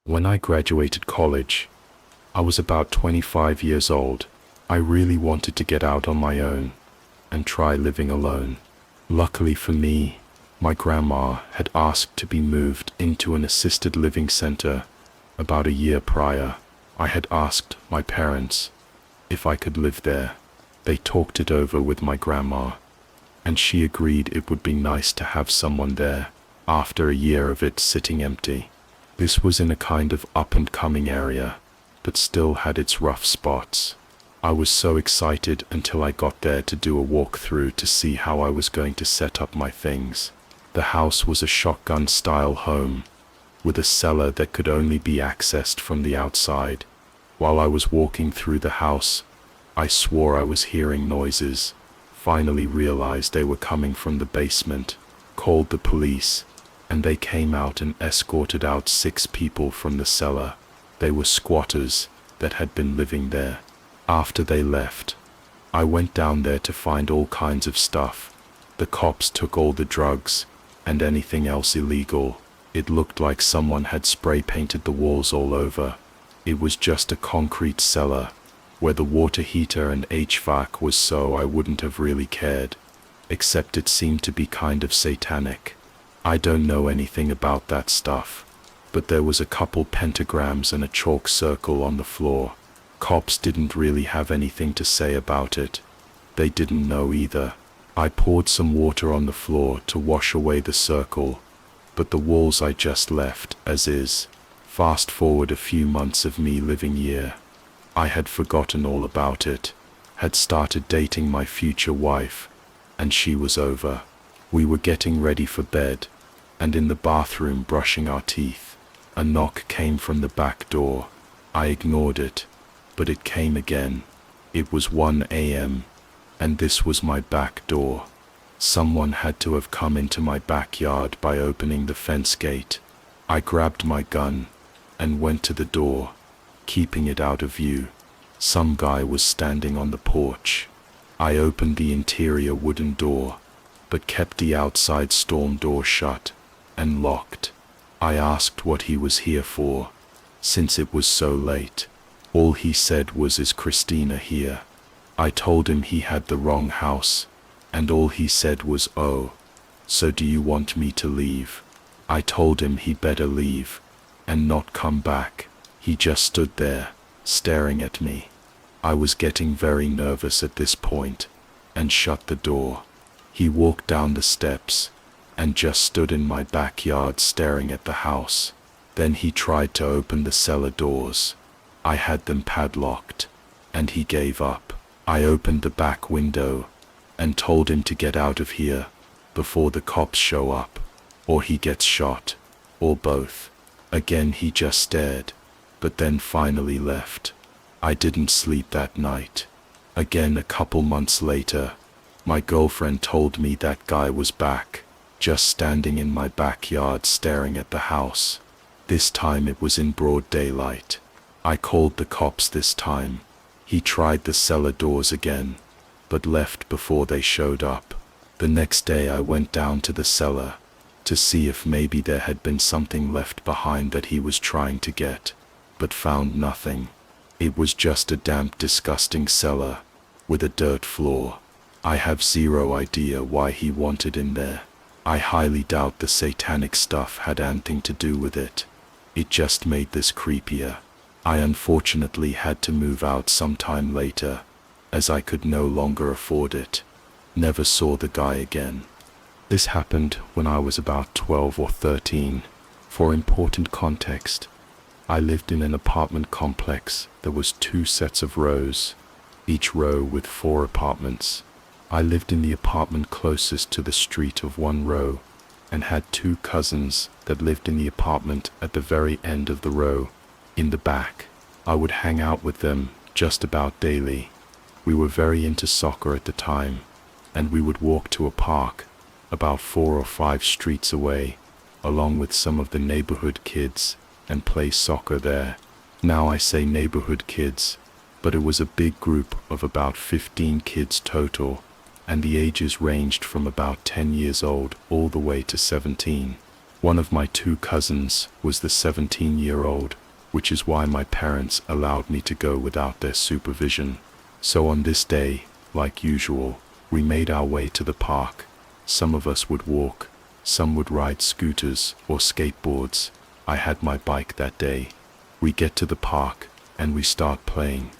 When I graduated college, I was about 25 years old. I really wanted to get out on my own and try living alone. Luckily for me, my grandma had asked to be moved into an assisted living center about a year prior. I had asked my parents if I could live there. They talked it over with my grandma, and she agreed it would be nice to have someone there after a year of it sitting empty. This was in a kind of up-and-coming area, but still had its rough spots. I was so excited until I got there to do a walkthrough to see how I was going to set up my things. The house was a shotgun-style home, with a cellar that could only be accessed from the outside. While I was walking through the house, I swore I was hearing noises. Finally realized they were coming from the basement, called the police, and they came out and escorted out 6 people from the cellar. They were squatters that had been living there. After they left, I went down there to find all kinds of stuff. The cops took all the drugs and anything else illegal. It looked like someone had spray painted the walls all over. It was just a concrete cellar where the water heater and HVAC was, so I wouldn't have really cared, except it seemed to be kind of satanic. I don't know anything about that stuff, but there was a couple pentagrams and a chalk circle on the floor. Cops didn't really have anything to say about it. They didn't know either. I poured some water on the floor to wash away the circle, but the walls I just left as is. Fast forward a few months of me living here. I had forgotten all about it, had started dating my future wife, and she was over. We were getting ready for bed, and in the bathroom brushing our teeth. A knock came from the back door. I ignored it, but it came again. It was 1 a.m., and this was my back door. Someone had to have come into my backyard by opening the fence gate. I grabbed my gun and went to the door, keeping it out of view. Some guy was standing on the porch. I opened the interior wooden door, but kept the outside storm door shut and locked. I asked what he was here for, since it was so late. All he said was, "Is Christina here?" I told him he had the wrong house, and all he said was, "Oh, so do you want me to leave?" I told him he better leave and not come back. He just stood there, staring at me. I was getting very nervous at this point, and shut the door. He walked down the steps, and just stood in my backyard staring at the house. Then he tried to open the cellar doors. I had them padlocked, and he gave up. I opened the back window, and told him to get out of here, before the cops show up, or he gets shot, or both. Again he just stared, but then finally left. I didn't sleep that night. Again a couple months later, my girlfriend told me that guy was back, just standing in my backyard staring at the house. This time it was in broad daylight. I called the cops this time. He tried the cellar doors again, but left before they showed up. The next day I went down to the cellar to see if maybe there had been something left behind that he was trying to get, but found nothing. It was just a damp, disgusting cellar with a dirt floor. I have zero idea why he wanted in there. I highly doubt the satanic stuff had anything to do with it. It just made this creepier. I unfortunately had to move out sometime later, as I could no longer afford it. Never saw the guy again. This happened when I was about 12 or 13. For important context, I lived in an apartment complex that was 2 sets of rows, each row with 4 apartments. I lived in the apartment closest to the street of one row, and had 2 cousins that lived in the apartment at the very end of the row, in the back. I would hang out with them just about daily. We were very into soccer at the time, and we would walk to a park about 4 or 5 streets away, along with some of the neighborhood kids, and play soccer there. Now I say neighborhood kids, but it was a big group of about 15 kids total, and the ages ranged from about 10 years old all the way to 17. One of my two cousins was the 17-year-old, which is why my parents allowed me to go without their supervision. So on this day, like usual, we made our way to the park. Some of us would walk, some would ride scooters or skateboards. I had my bike that day. We get to the park, and we start playing.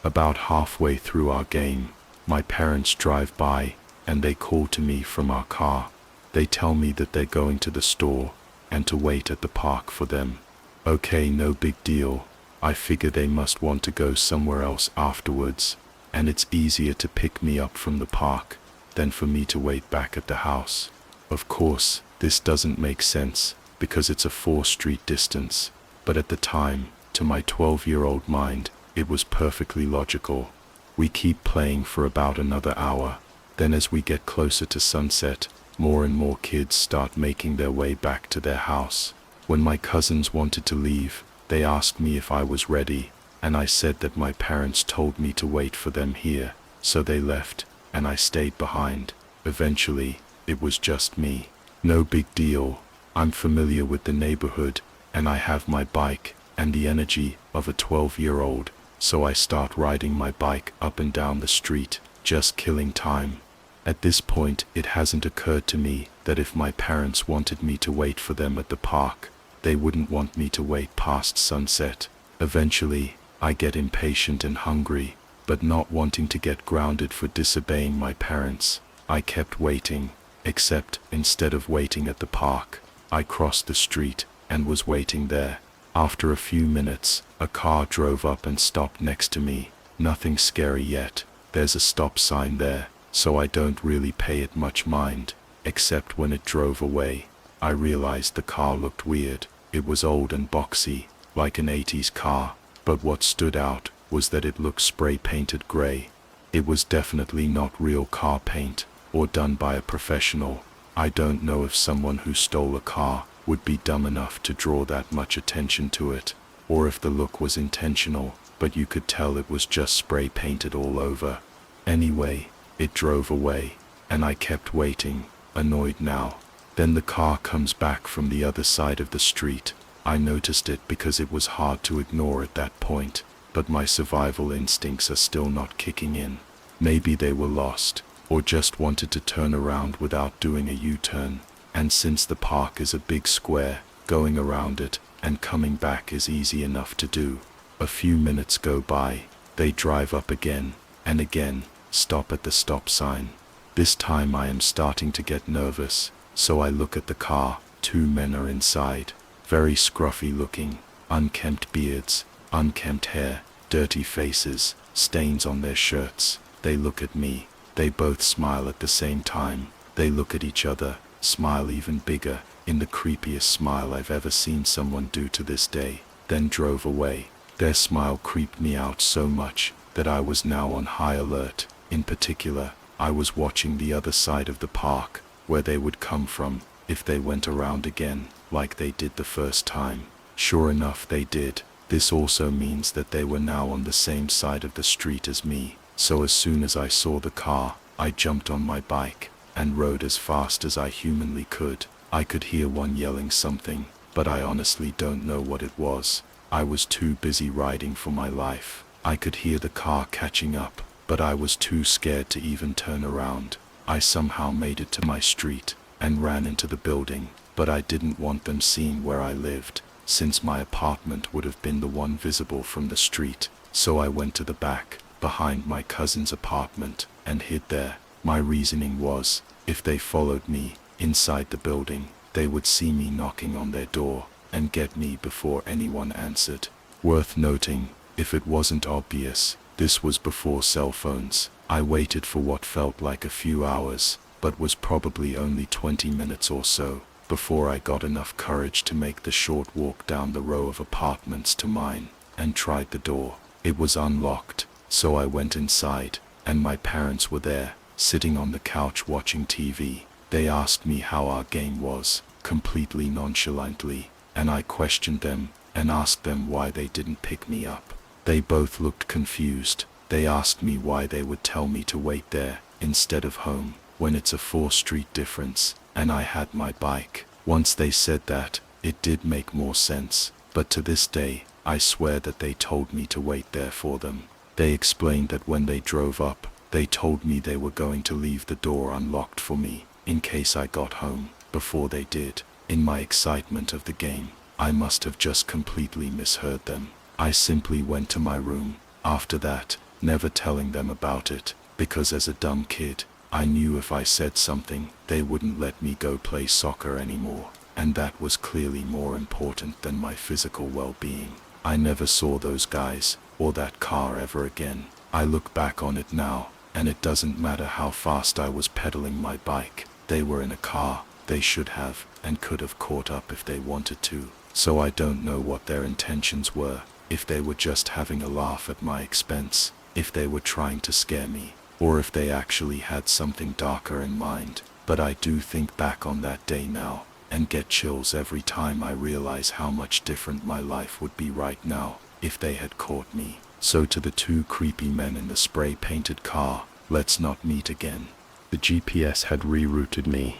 About halfway through our game, my parents drive by, and they call to me from our car. They tell me that they're going to the store, and to wait at the park for them. Okay, no big deal. I figure they must want to go somewhere else afterwards, and it's easier to pick me up from the park than for me to wait back at the house. Of course, this doesn't make sense, because it's a 4-street distance, but at the time, to my 12-year-old mind, it was perfectly logical. We keep playing for about another hour. Then as we get closer to sunset, more and more kids start making their way back to their house. When my cousins wanted to leave, they asked me if I was ready, and I said that my parents told me to wait for them here, so they left, and I stayed behind. Eventually, it was just me. No big deal. I'm familiar with the neighborhood, and I have my bike and the energy of a 12-year-old, so I start riding my bike up and down the street, just killing time. At this point, it hasn't occurred to me that if my parents wanted me to wait for them at the park, they wouldn't want me to wait past sunset. Eventually, I get impatient and hungry, but not wanting to get grounded for disobeying my parents, I kept waiting, except instead of waiting at the park, I crossed the street and was waiting there. After a few minutes, a car drove up and stopped next to me. Nothing scary yet. There's a stop sign there, so I don't really pay it much mind, except when it drove away. I realized the car looked weird. It was old and boxy, like an 80s car, but what stood out was that it looked spray-painted gray. It was definitely not real car paint, or done by a professional. I don't know if someone who stole a car would be dumb enough to draw that much attention to it, or if the look was intentional, but you could tell it was just spray-painted all over. Anyway, it drove away, and I kept waiting, annoyed now. Then the car comes back from the other side of the street. I noticed it because it was hard to ignore at that point, but my survival instincts are still not kicking in. Maybe they were lost, or just wanted to turn around without doing a U-turn, and since the park is a big square, going around it and coming back is easy enough to do. A few minutes go by, they drive up again, and again, stop at the stop sign. This time I am starting to get nervous, so I look at the car. 2 men are inside, very scruffy looking, unkempt beards, unkempt hair, dirty faces, stains on their shirts. They look at me. They both smile at the same time. They look at each other, smile even bigger, in the creepiest smile I've ever seen someone do to this day, then drove away. Their smile creeped me out so much that I was now on high alert. In particular, I was watching the other side of the park, where they would come from, if they went around again, like they did the first time. Sure enough, they did. This also means that they were now on the same side of the street as me, so as soon as I saw the car, I jumped on my bike, and rode as fast as I humanly could. I could hear one yelling something, but I honestly don't know what it was. I was too busy riding for my life. I could hear the car catching up, but I was too scared to even turn around. I somehow made it to my street, and ran into the building, but I didn't want them seeing where I lived, since my apartment would have been the one visible from the street. So I went to the back, behind my cousin's apartment, and hid there. My reasoning was, if they followed me inside the building, they would see me knocking on their door, and get me before anyone answered. Worth noting, if it wasn't obvious, this was before cell phones. I waited for what felt like a few hours, but was probably only 20 minutes or so, before I got enough courage to make the short walk down the row of apartments to mine, and tried the door. It was unlocked, so I went inside, and my parents were there, sitting on the couch watching TV. They asked me how our game was, completely nonchalantly, and I questioned them, and asked them why they didn't pick me up. They both looked confused. They asked me why they would tell me to wait there, instead of home, when it's a 4-street difference, and I had my bike. Once they said that, it did make more sense, but to this day, I swear that they told me to wait there for them. They explained that when they drove up, they told me they were going to leave the door unlocked for me, in case I got home, before they did. In my excitement of the game, I must have just completely misheard them. I simply went to my room, after that, never telling them about it, because as a dumb kid, I knew if I said something, they wouldn't let me go play soccer anymore, and that was clearly more important than my physical well-being. I never saw those guys, or that car ever again. I look back on it now, and it doesn't matter how fast I was pedaling my bike. They were in a car. They should have, and could have caught up if they wanted to. So I don't know what their intentions were, if they were just having a laugh at my expense, if they were trying to scare me, or if they actually had something darker in mind. But I do think back on that day now, and get chills every time I realize how much different my life would be right now, if they had caught me. So to the two creepy men in the spray-painted car, let's not meet again. The GPS had rerouted me,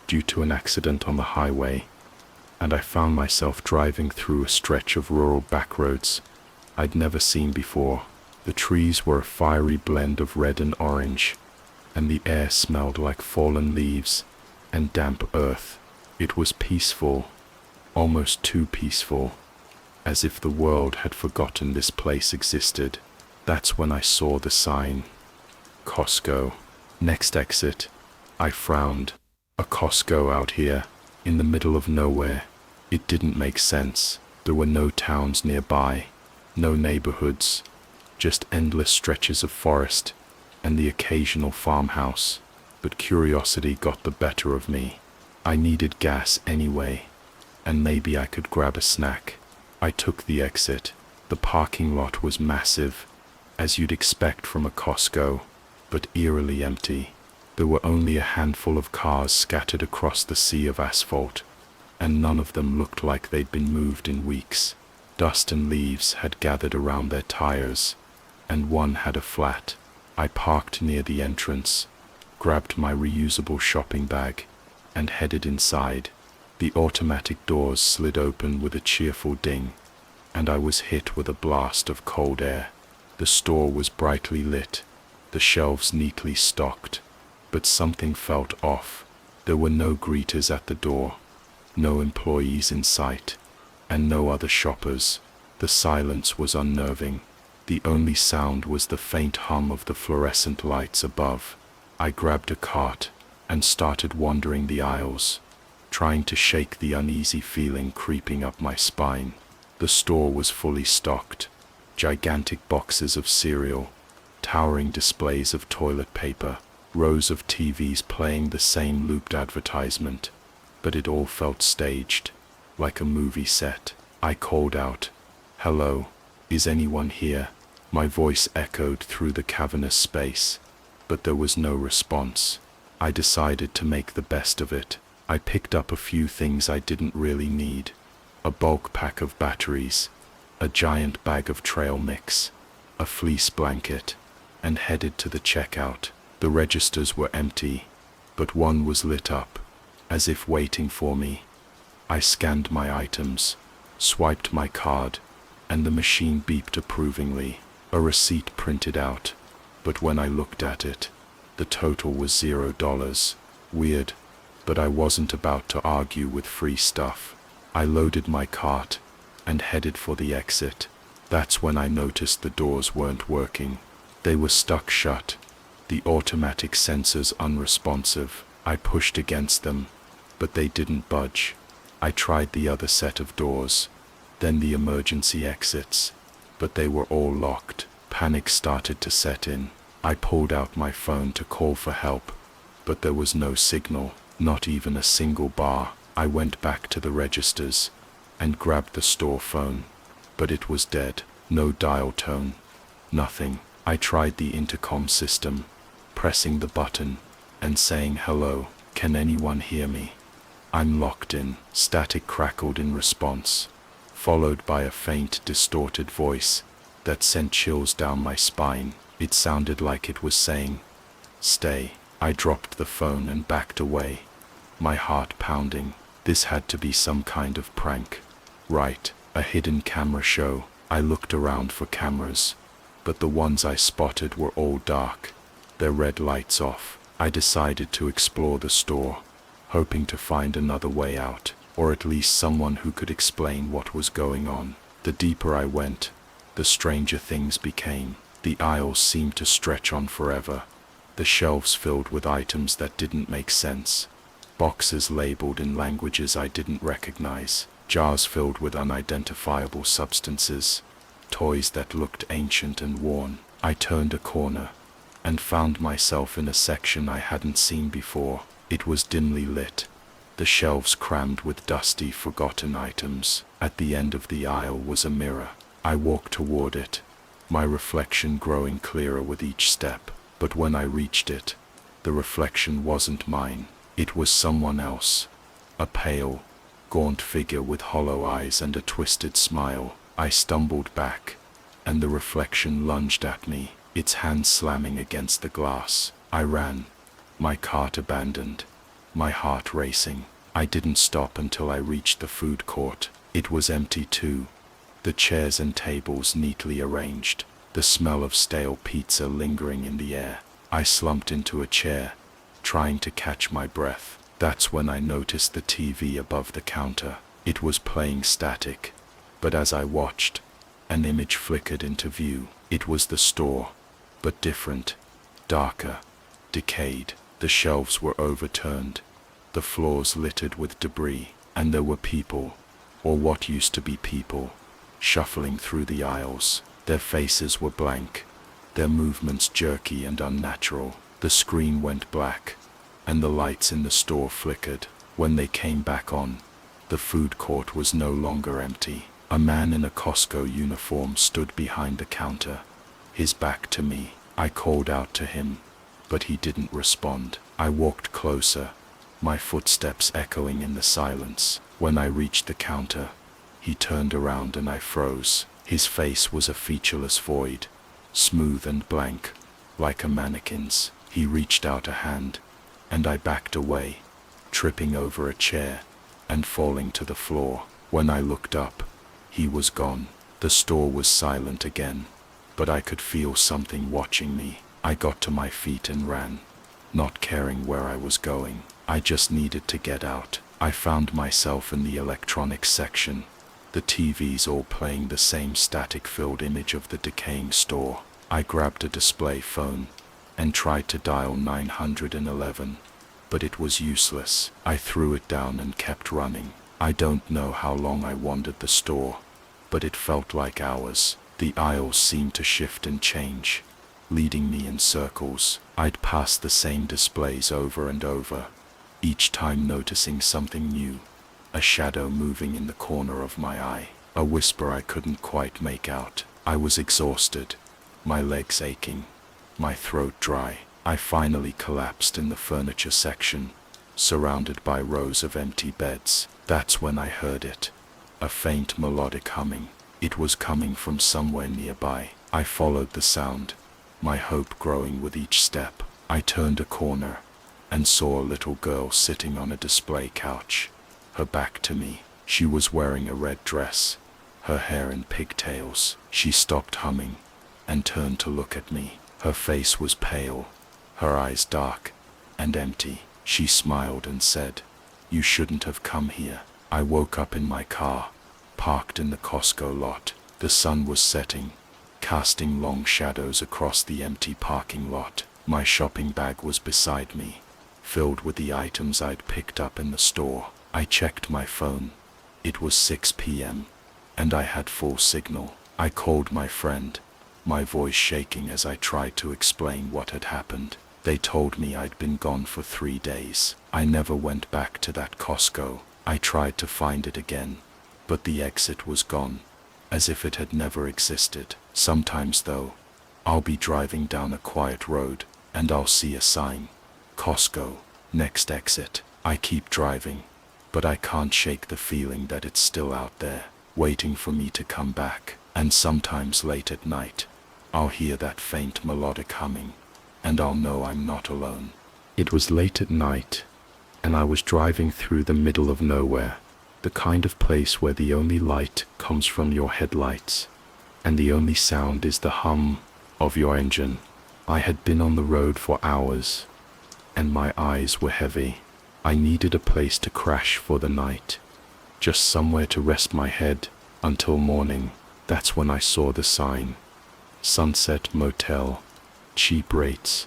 due to an accident on the highway, and I found myself driving through a stretch of rural backroads I'd never seen before. The trees were a fiery blend of red and orange, and the air smelled like fallen leaves and damp earth. It was peaceful, almost too peaceful, as if the world had forgotten this place existed. That's when I saw the sign, Costco. Next exit. I frowned. A Costco out here, in the middle of nowhere. It didn't make sense. There were no towns nearby, no neighborhoods, just endless stretches of forest, and the occasional farmhouse. But curiosity got the better of me. I needed gas anyway, and maybe I could grab a snack. I took the exit. The parking lot was massive, as you'd expect from a Costco, but eerily empty. There were only a handful of cars scattered across the sea of asphalt, and none of them looked like they'd been moved in weeks. Dust and leaves had gathered around their tires, and one had a flat. I parked near the entrance, grabbed my reusable shopping bag, and headed inside. The automatic doors slid open with a cheerful ding, and I was hit with a blast of cold air. The store was brightly lit, the shelves neatly stocked, but something felt off. There were no greeters at the door, no employees in sight, and no other shoppers. The silence was unnerving. The only sound was the faint hum of the fluorescent lights above. I grabbed a cart and started wandering the aisles, trying to shake the uneasy feeling creeping up my spine. The store was fully stocked. Gigantic boxes of cereal, towering displays of toilet paper, rows of TVs playing the same looped advertisement, but it all felt staged, like a movie set. I called out, "Hello, is anyone here?" My voice echoed through the cavernous space, but there was no response. I decided to make the best of it. I picked up a few things I didn't really need: a bulk pack of batteries, a giant bag of trail mix, a fleece blanket, and headed to the checkout. The registers were empty, but one was lit up, as if waiting for me. I scanned my items, swiped my card, and the machine beeped approvingly. A receipt printed out, but when I looked at it, the total was $0. Weird, but I wasn't about to argue with free stuff. I loaded my cart and headed for the exit. That's when I noticed the doors weren't working. They were stuck shut, the automatic sensors unresponsive. I pushed against them, but they didn't budge. I tried the other set of doors, then the emergency exits, but they were all locked. Panic started to set in. I pulled out my phone to call for help, but there was no signal, not even a single bar. I went back to the registers and grabbed the store phone, but it was dead. No dial tone, nothing. I tried the intercom system, pressing the button and saying, "Hello, can anyone hear me? I'm locked in." Static crackled in response, followed by a faint, distorted voice that sent chills down my spine. It sounded like it was saying, "Stay." I dropped the phone and backed away, my heart pounding. This had to be some kind of prank. Right, a hidden camera show. I looked around for cameras, but the ones I spotted were all dark, their red lights off. I decided to explore the store, hoping to find another way out, or at least someone who could explain what was going on. The deeper I went, the stranger things became. The aisles seemed to stretch on forever, the shelves filled with items that didn't make sense, boxes labeled in languages I didn't recognize, jars filled with unidentifiable substances, toys that looked ancient and worn. I turned a corner and found myself in a section I hadn't seen before. It was dimly lit, the shelves crammed with dusty, forgotten items. At the end of the aisle was a mirror. I walked toward it, my reflection growing clearer with each step. But when I reached it, the reflection wasn't mine. It was someone else. A pale, gaunt figure with hollow eyes and a twisted smile. I stumbled back, and the reflection lunged at me, its hand slamming against the glass. I ran, my cart abandoned, my heart racing. I didn't stop until I reached the food court. It was empty too, the chairs and tables neatly arranged, the smell of stale pizza lingering in the air. I slumped into a chair, trying to catch my breath. That's when I noticed the TV above the counter. It was playing static, but as I watched, an image flickered into view. It was the store, but different, darker, decayed. The shelves were overturned, the floors littered with debris, and there were people, or what used to be people, shuffling through the aisles. Their faces were blank, their movements jerky and unnatural. The screen went black, and the lights in the store flickered. When they came back on, the food court was no longer empty. A man in a Costco uniform stood behind the counter, his back to me. I called out to him, but he didn't respond. I walked closer, my footsteps echoing in the silence. When I reached the counter, he turned around and I froze. His face was a featureless void, smooth and blank, like a mannequin's. He reached out a hand, and I backed away, tripping over a chair and falling to the floor. When I looked up, he was gone. The store was silent again, but I could feel something watching me. I got to my feet and ran, not caring where I was going. I just needed to get out. I found myself in the electronics section, the TVs all playing the same static-filled image of the decaying store. I grabbed a display phone and tried to dial 911, but it was useless. I threw it down and kept running. I don't know how long I wandered the store, but it felt like hours. The aisles seemed to shift and change, leading me in circles. I'd pass the same displays over and over, each time noticing something new. A shadow moving in the corner of my eye, a whisper I couldn't quite make out. I was exhausted, my legs aching, my throat dry. I finally collapsed in the furniture section, surrounded by rows of empty beds. That's when I heard it, a faint melodic humming. It was coming from somewhere nearby. I followed the sound, my hope growing with each step. I turned a corner and saw a little girl sitting on a display couch, her back to me. She was wearing a red dress, her hair in pigtails. She stopped humming and turned to look at me. Her face was pale, her eyes dark and empty. She smiled and said, "You shouldn't have come here." I woke up in my car, parked in the Costco lot. The sun was setting, casting long shadows across the empty parking lot. My shopping bag was beside me, filled with the items I'd picked up in the store. I checked my phone. It was 6 p.m., and I had full signal. I called my friend, my voice shaking as I tried to explain what had happened. They told me I'd been gone for 3 days. I never went back to that Costco. I tried to find it again, but the exit was gone, as if it had never existed. Sometimes though, I'll be driving down a quiet road, and I'll see a sign, Costco, next exit. I keep driving, but I can't shake the feeling that it's still out there, waiting for me to come back. And sometimes late at night, I'll hear that faint melodic humming, and I'll know I'm not alone. It was late at night, and I was driving through the middle of nowhere, the kind of place where the only light comes from your headlights, and the only sound is the hum of your engine. I had been on the road for hours, and my eyes were heavy. I needed a place to crash for the night, just somewhere to rest my head until morning. That's when I saw the sign. Sunset Motel, cheap rates,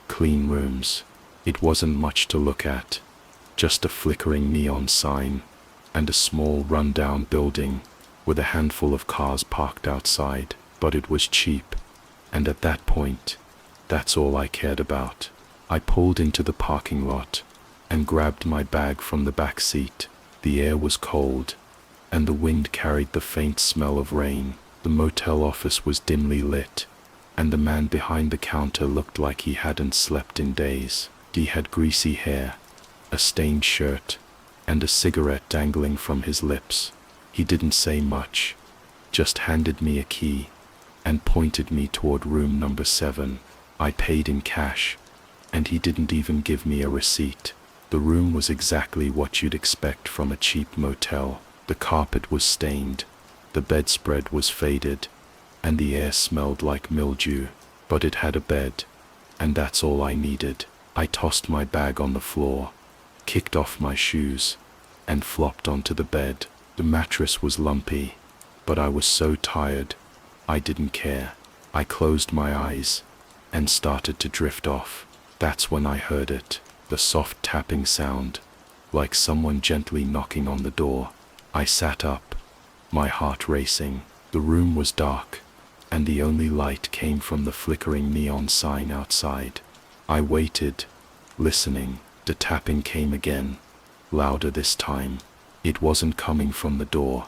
clean rooms. It wasn't much to look at, just a flickering neon sign and a small rundown building with a handful of cars parked outside. But it was cheap, and at that point, that's all I cared about. I pulled into the parking lot and grabbed my bag from the back seat. The air was cold, and the wind carried the faint smell of rain. The motel office was dimly lit, and the man behind the counter looked like he hadn't slept in days. He had greasy hair, a stained shirt, and a cigarette dangling from his lips. He didn't say much, just handed me a key and pointed me toward room number 7. I paid in cash, and he didn't even give me a receipt. The room was exactly what you'd expect from a cheap motel. The carpet was stained, the bedspread was faded, and the air smelled like mildew. But it had a bed, and that's all I needed. I tossed my bag on the floor, kicked off my shoes, and flopped onto the bed. The mattress was lumpy, but I was so tired, I didn't care. I closed my eyes and started to drift off. That's when I heard it, the soft tapping sound, like someone gently knocking on the door. I sat up, my heart racing. The room was dark, and the only light came from the flickering neon sign outside. I waited, listening. The tapping came again, louder this time. It wasn't coming from the door,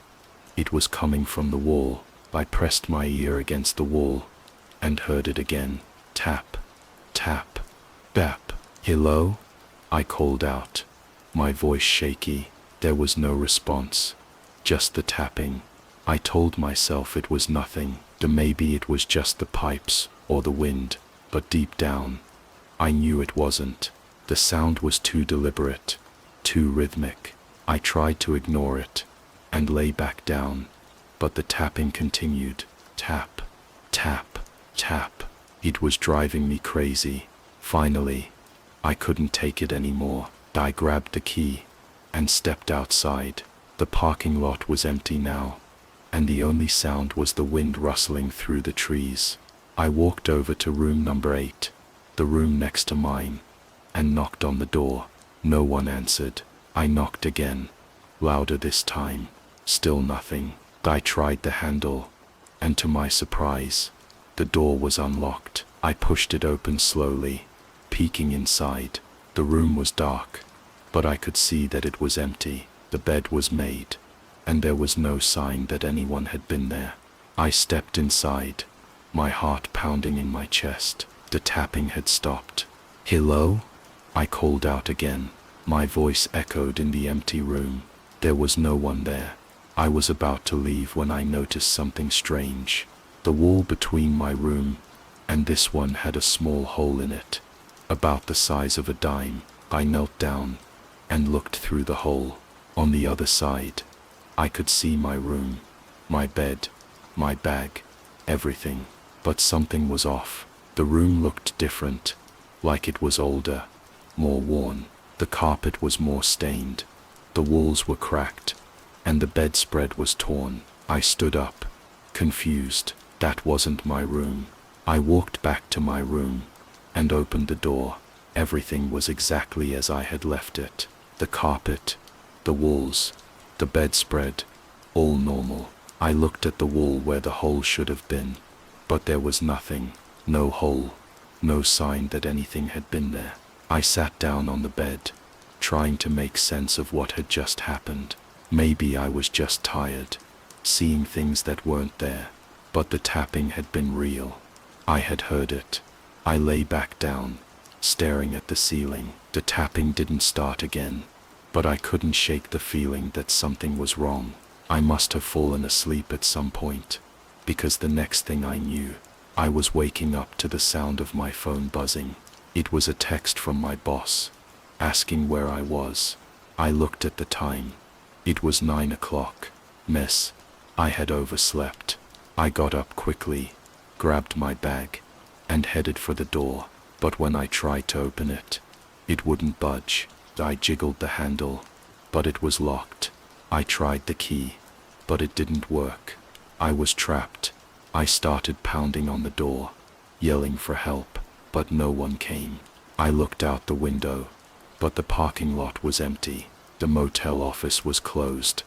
it was coming from the wall. I pressed my ear against the wall and heard it again. Tap, tap, bap. Hello? I called out, my voice shaky. There was no response, just the tapping. I told myself it was nothing, that maybe it was just the pipes or the wind, but deep down, I knew it wasn't. The sound was too deliberate, too rhythmic. I tried to ignore it and lay back down, but the tapping continued. Tap, tap, tap. It was driving me crazy. Finally, I couldn't take it anymore. I grabbed the key and stepped outside. The parking lot was empty now, and the only sound was the wind rustling through the trees. I walked over to room number 8, the room next to mine, and knocked on the door. No one answered. I knocked again, louder this time. Still nothing. I tried the handle, and to my surprise, the door was unlocked. I pushed it open slowly, peeking inside. The room was dark, but I could see that it was empty. The bed was made, and there was no sign that anyone had been there. I stepped inside, my heart pounding in my chest. The tapping had stopped. Hello? I called out again. My voice echoed in the empty room. There was no one there. I was about to leave when I noticed something strange. The wall between my room and this one had a small hole in it, about the size of a dime. I knelt down and looked through the hole. On the other side, I could see my room, my bed, my bag, everything. But something was off. The room looked different, like it was older, more worn. The carpet was more stained, the walls were cracked, and the bedspread was torn. I stood up, confused. That wasn't my room. I walked back to my room and opened the door. Everything was exactly as I had left it. The carpet, the walls, the bedspread, all normal. I looked at the wall where the hole should have been, but there was nothing. No hole, no sign that anything had been there. I sat down on the bed, trying to make sense of what had just happened. Maybe I was just tired, seeing things that weren't there. But the tapping had been real. I had heard it. I lay back down, staring at the ceiling. The tapping didn't start again, but I couldn't shake the feeling that something was wrong. I must have fallen asleep at some point, because the next thing I knew, I was waking up to the sound of my phone buzzing. It was a text from my boss, asking where I was. I looked at the time. It was 9 o'clock. Miss, I had overslept. I got up quickly, grabbed my bag, and headed for the door, but when I tried to open it, it wouldn't budge. I jiggled the handle, but it was locked. I tried the key, but it didn't work. I was trapped. I started pounding on the door, yelling for help, but no one came. I looked out the window, but the parking lot was empty. The motel office was closed,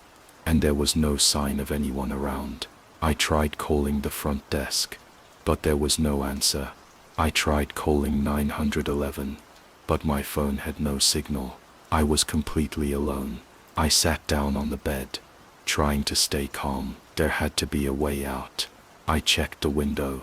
and there was no sign of anyone around. I tried calling the front desk, but there was no answer. I tried calling 911, but my phone had no signal. I was completely alone. I sat down on the bed, trying to stay calm. There had to be a way out. I checked the window,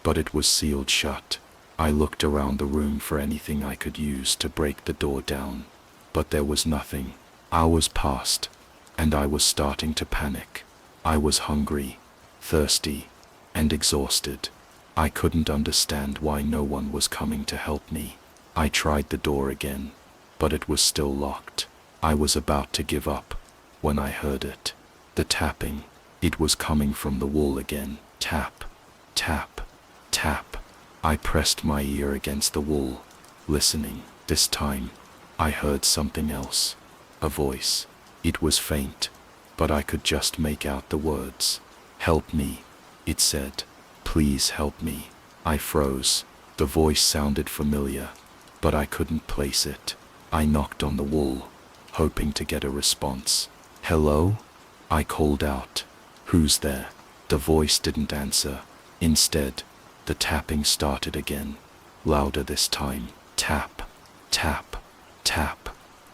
but it was sealed shut. I looked around the room for anything I could use to break the door down, but there was nothing. Hours passed, and I was starting to panic. I was hungry, thirsty, and exhausted. I couldn't understand why no one was coming to help me. I tried the door again, but it was still locked. I was about to give up when I heard it. The tapping. It was coming from the wall again. Tap, tap, tap. I pressed my ear against the wall, listening. This time, I heard something else. A voice. It was faint, but I could just make out the words. "Help me," it said. "Please help me." I froze. The voice sounded familiar, but I couldn't place it. I knocked on the wall, hoping to get a response. "Hello?" I called out. "Who's there?" The voice didn't answer. Instead, the tapping started again, louder this time. Tap, tap, tap.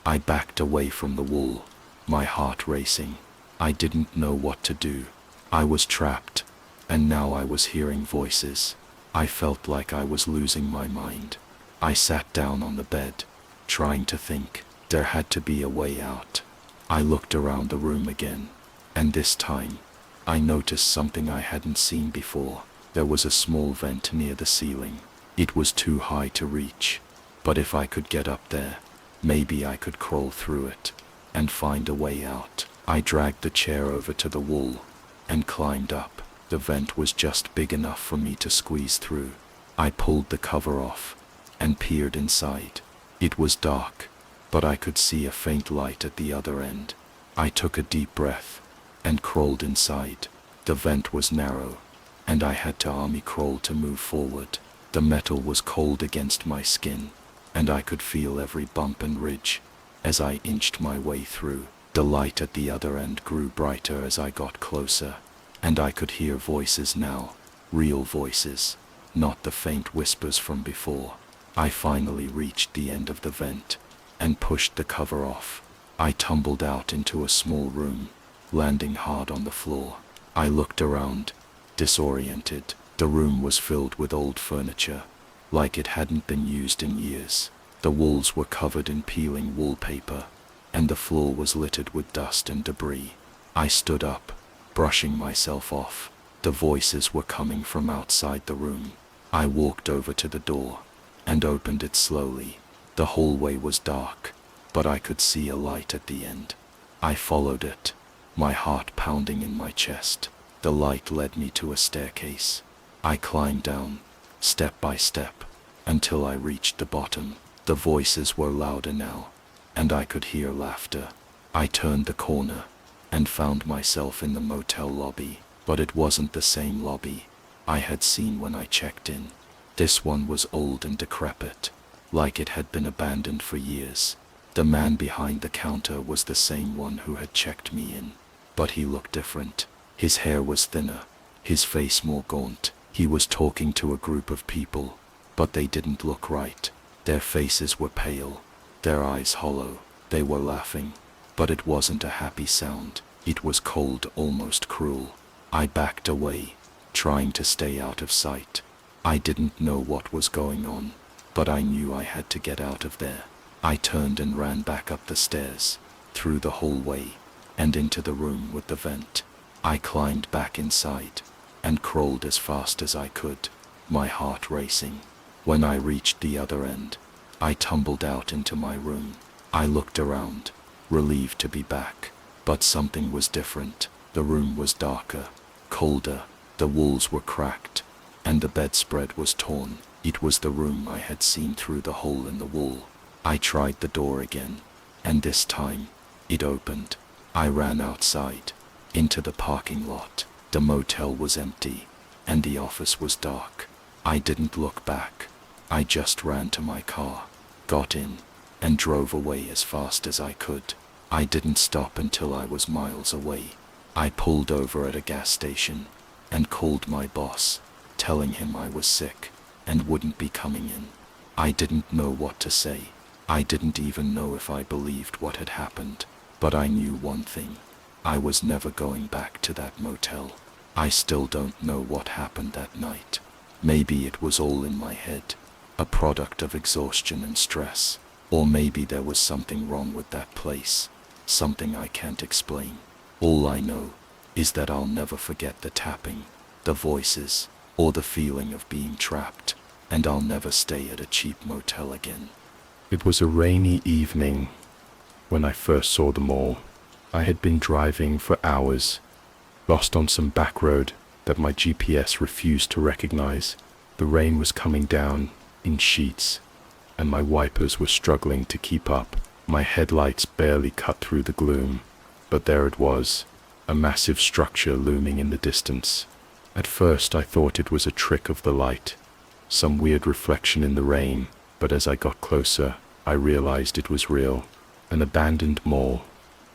I backed away from the wall, my heart racing. I didn't know what to do. I was trapped, and now I was hearing voices. I felt like I was losing my mind. I sat down on the bed, trying to think. There had to be a way out. I looked around the room again, and this time, I noticed something I hadn't seen before. There was a small vent near the ceiling. It was too high to reach, but if I could get up there, maybe I could crawl through it and find a way out. I dragged the chair over to the wall and climbed up. The vent was just big enough for me to squeeze through. I pulled the cover off and peered inside. It was dark, but I could see a faint light at the other end. I took a deep breath and crawled inside. The vent was narrow, and I had to army crawl to move forward. The metal was cold against my skin, and I could feel every bump and ridge as I inched my way through. The light at the other end grew brighter as I got closer, and I could hear voices now, real voices, not the faint whispers from before. I finally reached the end of the vent and pushed the cover off. I tumbled out into a small room, landing hard on the floor. I looked around, disoriented. The room was filled with old furniture, like it hadn't been used in years. The walls were covered in peeling wallpaper, and the floor was littered with dust and debris. I stood up, brushing myself off. The voices were coming from outside the room. I walked over to the door and opened it slowly. The hallway was dark, but I could see a light at the end. I followed it, my heart pounding in my chest. The light led me to a staircase. I climbed down, step by step, until I reached the bottom. The voices were louder now, and I could hear laughter. I turned the corner and found myself in the motel lobby, but it wasn't the same lobby I had seen when I checked in. This one was old and decrepit, like it had been abandoned for years. The man behind the counter was the same one who had checked me in, but he looked different. His hair was thinner, his face more gaunt. He was talking to a group of people, but they didn't look right. Their faces were pale, their eyes hollow. They were laughing, but it wasn't a happy sound. It was cold, almost cruel. I backed away, trying to stay out of sight. I didn't know what was going on, but I knew I had to get out of there. I turned and ran back up the stairs, through the hallway, and into the room with the vent. I climbed back inside and crawled as fast as I could, my heart racing. When I reached the other end, I tumbled out into my room. I looked around, relieved to be back. But something was different. The room was darker, colder, the walls were cracked, and the bedspread was torn. It was the room I had seen through the hole in the wall. I tried the door again, and this time, it opened. I ran outside, into the parking lot. The motel was empty, and the office was dark. I didn't look back. I just ran to my car, got in, and drove away as fast as I could. I didn't stop until I was miles away. I pulled over at a gas station and called my boss, telling him I was sick and wouldn't be coming in. I didn't know what to say. I didn't even know if I believed what had happened, but I knew one thing. I was never going back to that motel. I still don't know what happened that night. Maybe it was all in my head, a product of exhaustion and stress, or maybe there was something wrong with that place. Something I can't explain. All I know is that I'll never forget the tapping, the voices, or the feeling of being trapped, and I'll never stay at a cheap motel again. It was a rainy evening when I first saw the mall. I had been driving for hours, lost on some back road that my GPS refused to recognize. The rain was coming down in sheets, and my wipers were struggling to keep up. My headlights barely cut through the gloom, but there it was, a massive structure looming in the distance. At first I thought it was a trick of the light, some weird reflection in the rain, but as I got closer, I realized it was real. An abandoned mall,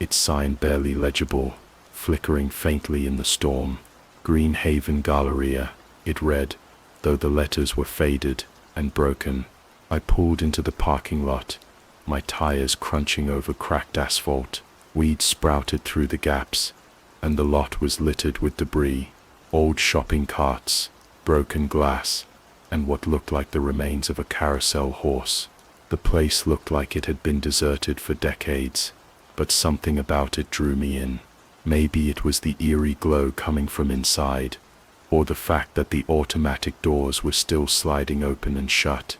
its sign barely legible, flickering faintly in the storm. Green Haven Galleria, it read, though the letters were faded and broken. I pulled into the parking lot, my tires crunching over cracked asphalt. Weeds sprouted through the gaps, and the lot was littered with debris, old shopping carts, broken glass, and what looked like the remains of a carousel horse. The place looked like it had been deserted for decades, but something about it drew me in. Maybe it was the eerie glow coming from inside, or the fact that the automatic doors were still sliding open and shut,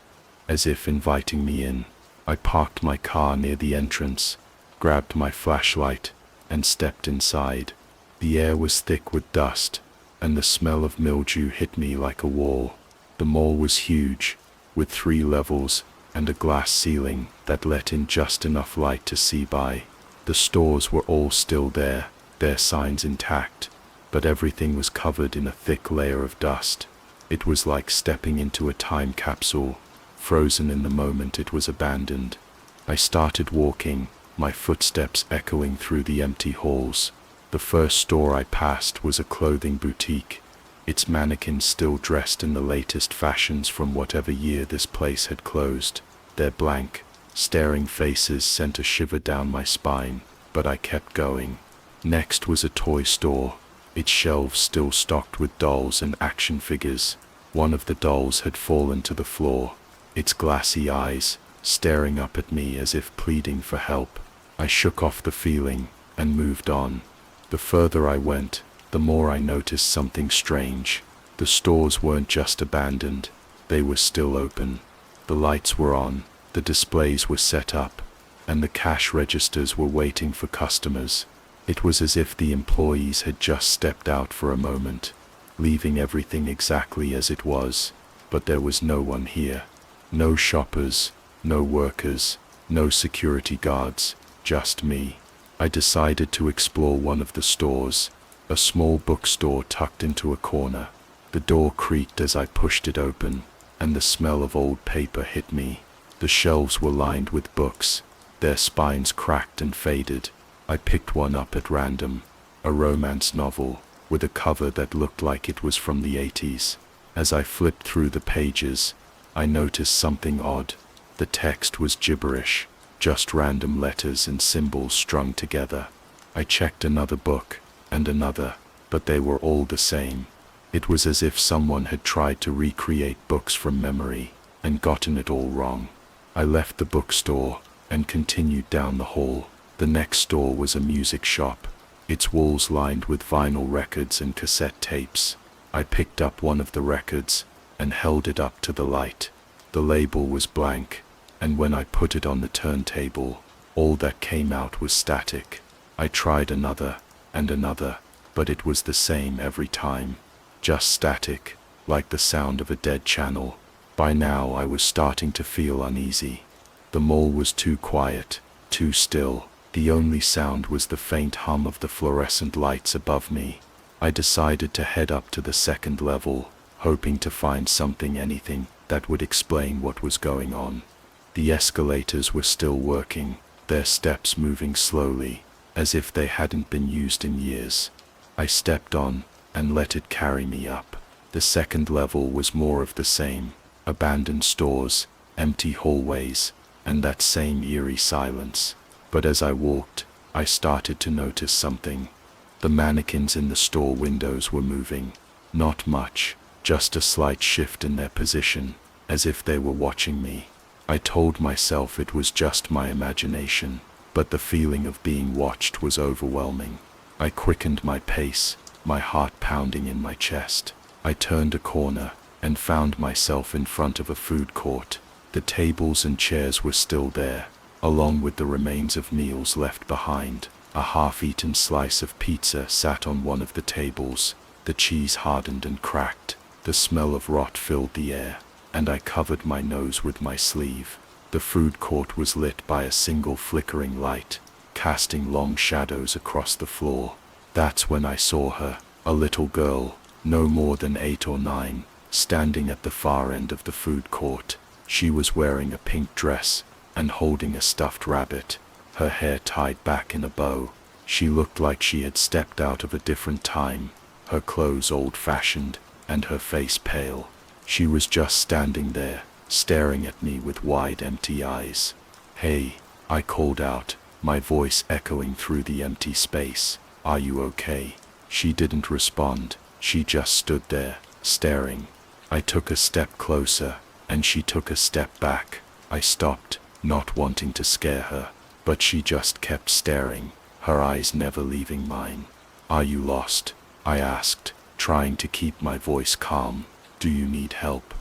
as if inviting me in. I parked my car near the entrance, grabbed my flashlight, and stepped inside. The air was thick with dust, and the smell of mildew hit me like a wall. The mall was huge, with 3 levels and a glass ceiling that let in just enough light to see by. The stores were all still there, their signs intact, but everything was covered in a thick layer of dust. It was like stepping into a time capsule, frozen in the moment it was abandoned. I started walking, my footsteps echoing through the empty halls. The first store I passed was a clothing boutique, its mannequins still dressed in the latest fashions from whatever year this place had closed. Their blank, staring faces sent a shiver down my spine, but I kept going. Next was a toy store, its shelves still stocked with dolls and action figures. One of the dolls had fallen to the floor, its glassy eyes staring up at me as if pleading for help. I shook off the feeling and moved on. The further I went, the more I noticed something strange. The stores weren't just abandoned, they were still open. The lights were on, the displays were set up, and the cash registers were waiting for customers. It was as if the employees had just stepped out for a moment, leaving everything exactly as it was, but there was no one here. No shoppers, no workers, no security guards, just me. I decided to explore one of the stores, a small bookstore tucked into a corner. The door creaked as I pushed it open, and the smell of old paper hit me. The shelves were lined with books, their spines cracked and faded. I picked one up at random, a romance novel, with a cover that looked like it was from the 80s. As I flipped through the pages, I noticed something odd. The text was gibberish, just random letters and symbols strung together. I checked another book, and another, but they were all the same. It was as if someone had tried to recreate books from memory, and gotten it all wrong. I left the bookstore, and continued down the hall. The next store was a music shop, its walls lined with vinyl records and cassette tapes. I picked up one of the records, and held it up to the light. The label was blank, and when I put it on the turntable, all that came out was static. I tried another and another, but it was the same every time, just static, like the sound of a dead channel. By now I was starting to feel uneasy. The mall was too quiet, too still. The only sound was the faint hum of the fluorescent lights above me. I decided to head up to the second level, hoping to find anything that would explain what was going on. The escalators were still working, their steps moving slowly, as if they hadn't been used in years. I stepped on and let it carry me up. The second level was more of the same: abandoned stores, empty hallways, and that same eerie silence. But as I walked, I started to notice something. The mannequins in the store windows were moving. Not much, just a slight shift in their position, as if they were watching me. I told myself it was just my imagination, but the feeling of being watched was overwhelming. I quickened my pace, my heart pounding in my chest. I turned a corner and found myself in front of a food court. The tables and chairs were still there, along with the remains of meals left behind. A half-eaten slice of pizza sat on one of the tables. The cheese hardened and cracked. The smell of rot filled the air, and I covered my nose with my sleeve. The food court was lit by a single flickering light, casting long shadows across the floor. That's when I saw her, a little girl, no more than 8 or 9, standing at the far end of the food court. She was wearing a pink dress and holding a stuffed rabbit, her hair tied back in a bow. She looked like she had stepped out of a different time, her clothes old-fashioned and her face pale. She was just standing there, staring at me with wide, empty eyes. "Hey," I called out, my voice echoing through the empty space. "Are you okay?" She didn't respond. She just stood there, staring. I took a step closer, and she took a step back. I stopped, not wanting to scare her, but she just kept staring, her eyes never leaving mine. "Are you lost?" I asked, trying to keep my voice calm. "Do you need help?"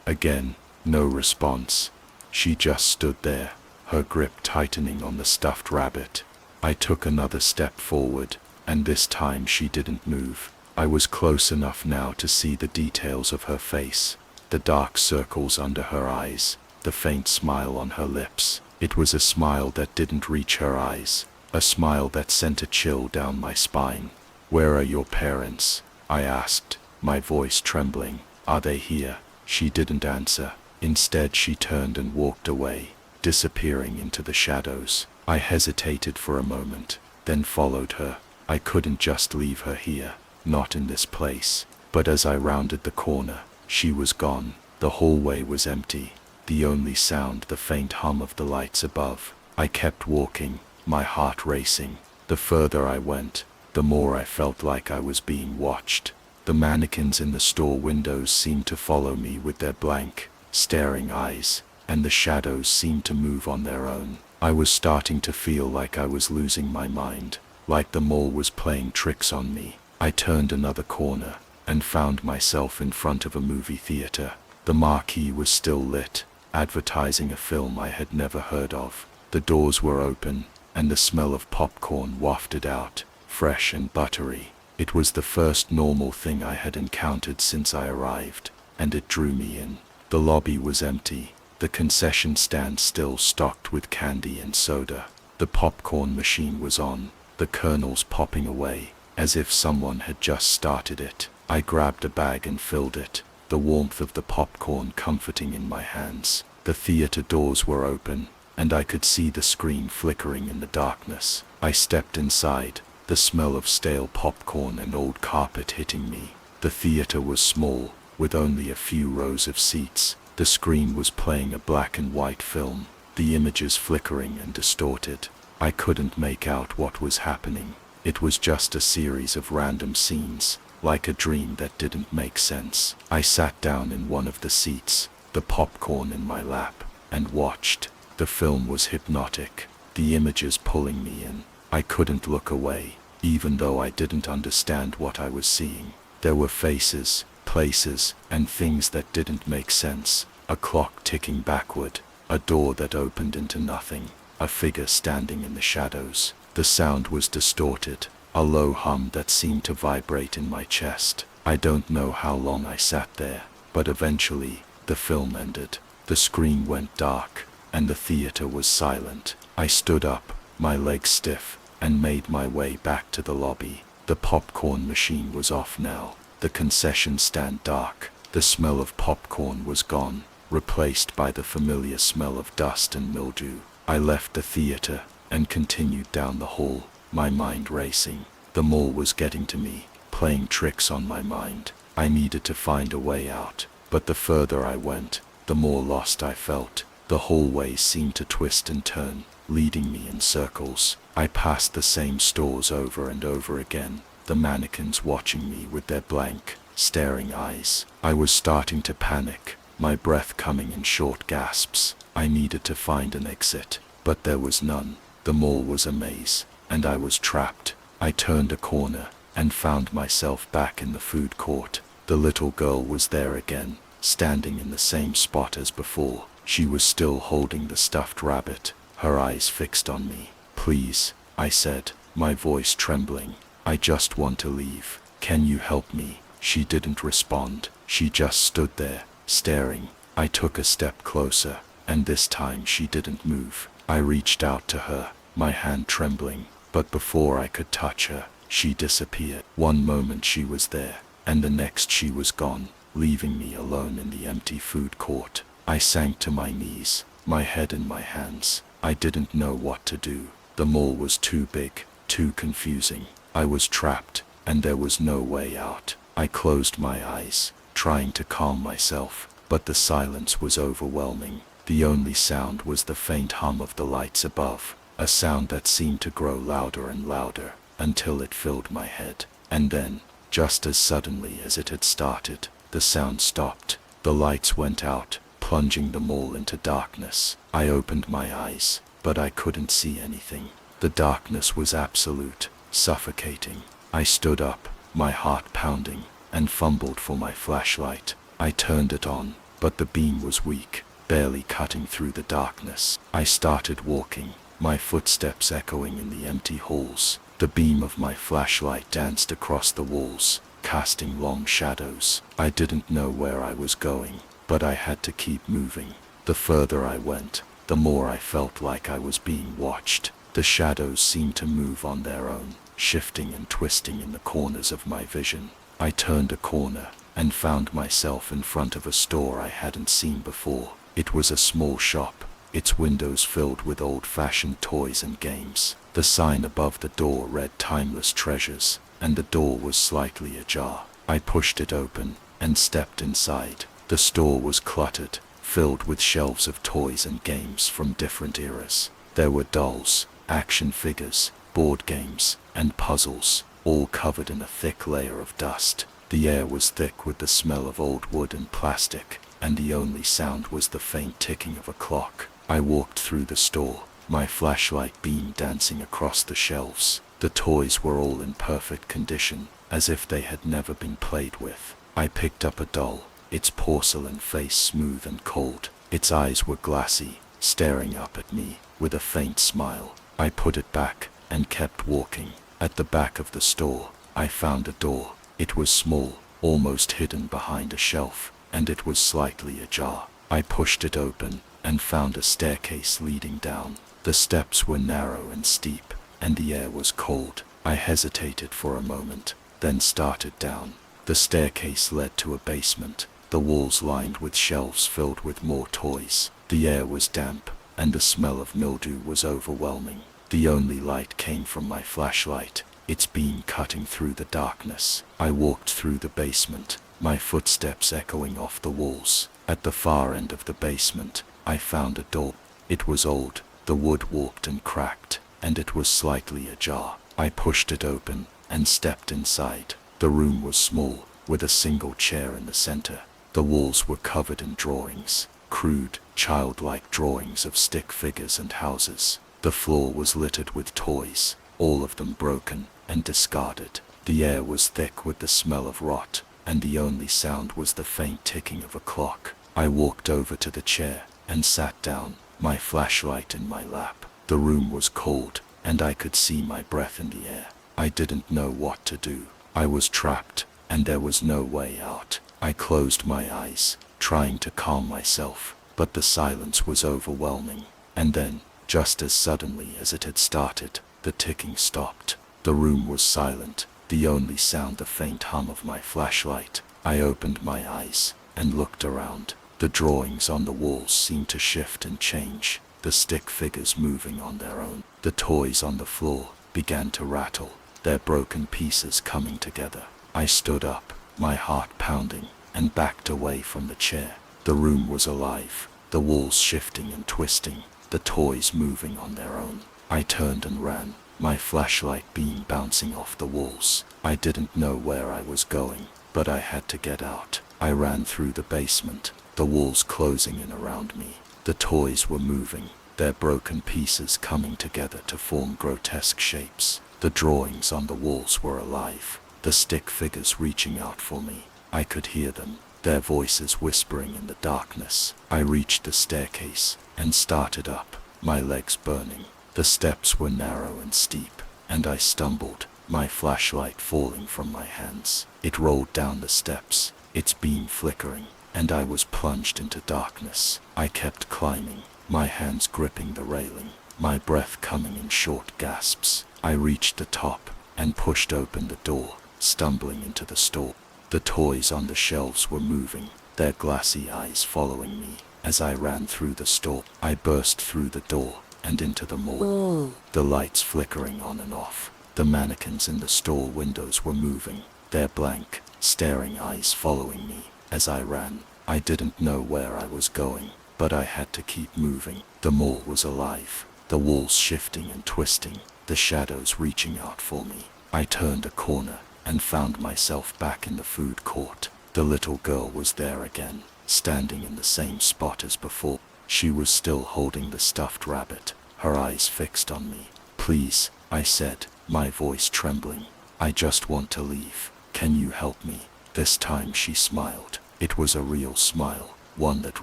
Again, no response. She just stood there, her grip tightening on the stuffed rabbit. I took another step forward, and this time she didn't move. I was close enough now to see the details of her face, the dark circles under her eyes, the faint smile on her lips. It was a smile that didn't reach her eyes, a smile that sent a chill down my spine. "Where are your parents?" I asked, my voice trembling. "Are they here?" She didn't answer. Instead, she turned and walked away, disappearing into the shadows. I hesitated for a moment, then followed her. I couldn't just leave her here, not in this place. But as I rounded the corner, she was gone. The hallway was empty, the only sound the faint hum of the lights above. I kept walking, my heart racing. The further I went, the more I felt like I was being watched. The mannequins in the store windows seemed to follow me with their blank, staring eyes, and the shadows seemed to move on their own. I was starting to feel like I was losing my mind, like the mall was playing tricks on me. I turned another corner and found myself in front of a movie theater. The marquee was still lit, advertising a film I had never heard of. The doors were open, and the smell of popcorn wafted out, fresh and buttery. It was the first normal thing I had encountered since I arrived, and it drew me in. The lobby was empty, the concession stand still stocked with candy and soda. The popcorn machine was on, the kernels popping away, as if someone had just started it. I grabbed a bag and filled it, the warmth of the popcorn comforting in my hands. The theater doors were open, and I could see the screen flickering in the darkness. I stepped inside, the smell of stale popcorn and old carpet hitting me. The theater was small, with only a few rows of seats. The screen was playing a black and white film, the images flickering and distorted. I couldn't make out what was happening. It was just a series of random scenes, like a dream that didn't make sense. I sat down in one of the seats, the popcorn in my lap, and watched. The film was hypnotic, the images pulling me in. I couldn't look away, even though I didn't understand what I was seeing. There were faces, places, and things that didn't make sense. A clock ticking backward, A door that opened into nothing. A figure standing in the shadows. The sound was distorted. A low hum that seemed to vibrate in my chest. I don't know how long I sat there, but eventually, the film ended. The screen went dark, and the theater was silent. I stood up, my legs stiff, and made my way back to the lobby. The popcorn machine was off now. The concession stand dark. The smell of popcorn was gone, replaced by the familiar smell of dust and mildew. I left the theater and continued down the hall, my mind racing. The mall was getting to me, playing tricks on my mind. I needed to find a way out, but the further I went, the more lost I felt. The hallways seemed to twist and turn, leading me in circles. I passed the same stores over and over again, the mannequins watching me with their blank, staring eyes. I was starting to panic, my breath coming in short gasps. I needed to find an exit, but there was none. The mall was a maze, and I was trapped. I turned a corner and found myself back in the food court. The little girl was there again, standing in the same spot as before. She was still holding the stuffed rabbit, her eyes fixed on me. "Please," I said, my voice trembling. "I just want to leave. Can you help me?" She didn't respond. She just stood there, staring. I took a step closer, and this time she didn't move. I reached out to her, my hand trembling, but before I could touch her, she disappeared. One moment she was there, and the next she was gone, leaving me alone in the empty food court. I sank to my knees, my head in my hands. I didn't know what to do. The mall was too big, too confusing. I was trapped, and there was no way out. I closed my eyes, trying to calm myself, but the silence was overwhelming. The only sound was the faint hum of the lights above, a sound that seemed to grow louder and louder, until it filled my head. And then, just as suddenly as it had started, the sound stopped. The lights went out, plunging the mall into darkness. I opened my eyes, but I couldn't see anything. The darkness was absolute, suffocating. I stood up, my heart pounding, and fumbled for my flashlight. I turned it on, but the beam was weak, barely cutting through the darkness. I started walking, my footsteps echoing in the empty halls. The beam of my flashlight danced across the walls, casting long shadows. I didn't know where I was going, but I had to keep moving. The further I went, the more I felt like I was being watched. The shadows seemed to move on their own, shifting and twisting in the corners of my vision. I turned a corner and found myself in front of a store I hadn't seen before. It was a small shop, its windows filled with old-fashioned toys and games. The sign above the door read "Timeless Treasures," and the door was slightly ajar. I pushed it open and stepped inside. The store was cluttered, filled with shelves of toys and games from different eras. There were dolls, action figures, board games, and puzzles, all covered in a thick layer of dust. The air was thick with the smell of old wood and plastic, and the only sound was the faint ticking of a clock. I walked through the store, my flashlight beam dancing across the shelves. The toys were all in perfect condition, as if they had never been played with. I picked up a doll, its porcelain face smooth and cold. Its eyes were glassy, staring up at me with a faint smile. I put it back and kept walking. At the back of the store, I found a door. It was small, almost hidden behind a shelf, and it was slightly ajar. I pushed it open and found a staircase leading down. The steps were narrow and steep, and the air was cold. I hesitated for a moment, then started down. The staircase led to a basement, the walls lined with shelves filled with more toys. The air was damp, and the smell of mildew was overwhelming. The only light came from my flashlight, its beam cutting through the darkness. I walked through the basement, my footsteps echoing off the walls. At the far end of the basement, I found a door. It was old, the wood warped and cracked, and it was slightly ajar. I pushed it open and stepped inside. The room was small, with a single chair in the center. The walls were covered in drawings, crude, childlike drawings of stick figures and houses. The floor was littered with toys, all of them broken and discarded. The air was thick with the smell of rot, and the only sound was the faint ticking of a clock. I walked over to the chair and sat down. my flashlight in my lap. The room was cold, and I could see my breath in the air. I didn't know what to do. I was trapped, and there was no way out. I closed my eyes, trying to calm myself, but the silence was overwhelming. And then, just as suddenly as it had started, the ticking stopped. The room was silent, the only sound the faint hum of my flashlight. I opened my eyes and looked around. The drawings on the walls seemed to shift and change, the stick figures moving on their own. The toys on the floor began to rattle, their broken pieces coming together. I stood up, my heart pounding, and backed away from the chair. The room was alive, the walls shifting and twisting, the toys moving on their own. I turned and ran, my flashlight beam bouncing off the walls. I didn't know where I was going, but I had to get out. I ran through the basement, the walls closing in around me. The toys were moving, their broken pieces coming together to form grotesque shapes. The drawings on the walls were alive, the stick figures reaching out for me. I could hear them, their voices whispering in the darkness. I reached the staircase and started up, my legs burning. The steps were narrow and steep, and I stumbled, my flashlight falling from my hands. It rolled down the steps, its beam flickering, and I was plunged into darkness. I kept climbing, my hands gripping the railing, my breath coming in short gasps. I reached the top and pushed open the door, stumbling into the store. The toys on the shelves were moving, their glassy eyes following me. As I ran through the store, I burst through the door and into the mall. The lights flickering on and off. The mannequins in the store windows were moving, their blank, staring eyes following me. As I ran, I didn't know where I was going, but I had to keep moving. The mall was alive, the walls shifting and twisting, the shadows reaching out for me. I turned a corner and found myself back in the food court. The little girl was there again, standing in the same spot as before. She was still holding the stuffed rabbit, her eyes fixed on me. "Please," I said, my voice trembling. "I just want to leave. Can you help me?" This time she smiled. It was a real smile, one that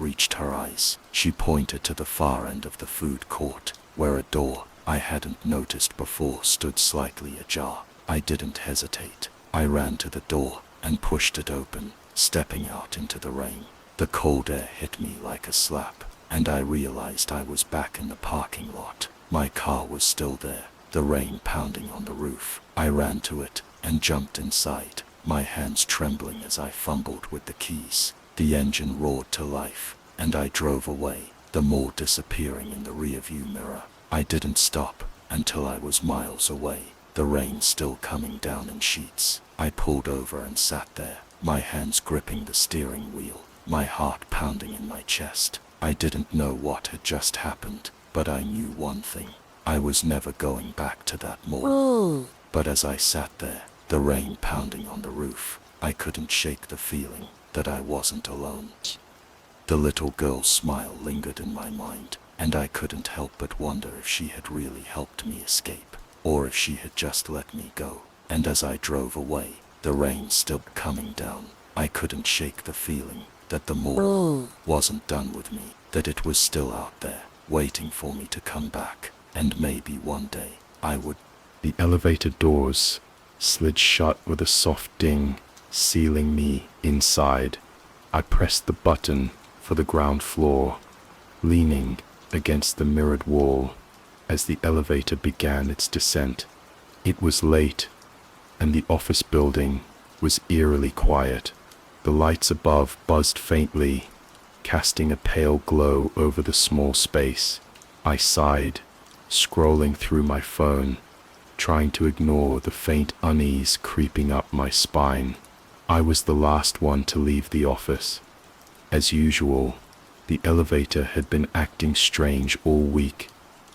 reached her eyes. She pointed to the far end of the food court, where a door I hadn't noticed before stood slightly ajar. I didn't hesitate. I ran to the door and pushed it open, stepping out into the rain. The cold air hit me like a slap, and I realized I was back in the parking lot. My car was still there, the rain pounding on the roof. I ran to it and jumped inside, my hands trembling as I fumbled with the keys. The engine roared to life, and I drove away, the mall disappearing in the rearview mirror. I didn't stop until I was miles away, the rain still coming down in sheets. I pulled over and sat there, my hands gripping the steering wheel, my heart pounding in my chest. I didn't know what had just happened, but I knew one thing. I was never going back to that mall. But as I sat there, the rain pounding on the roof, I couldn't shake the feeling that I wasn't alone. The little girl's smile lingered in my mind, and I couldn't help but wonder if she had really helped me escape, or if she had just let me go. And as I drove away, the rain still coming down, I couldn't shake the feeling that the mall wasn't done with me, that it was still out there, waiting for me to come back, and maybe one day I would. The elevator doors slid shut with a soft ding, sealing me inside. I pressed the button for the ground floor, leaning against the mirrored wall as the elevator began its descent. It was late, and the office building was eerily quiet. The lights above buzzed faintly, casting a pale glow over the small space. I sighed, scrolling through my phone, trying to ignore the faint unease creeping up my spine. I was the last one to leave the office. As usual, the elevator had been acting strange all week,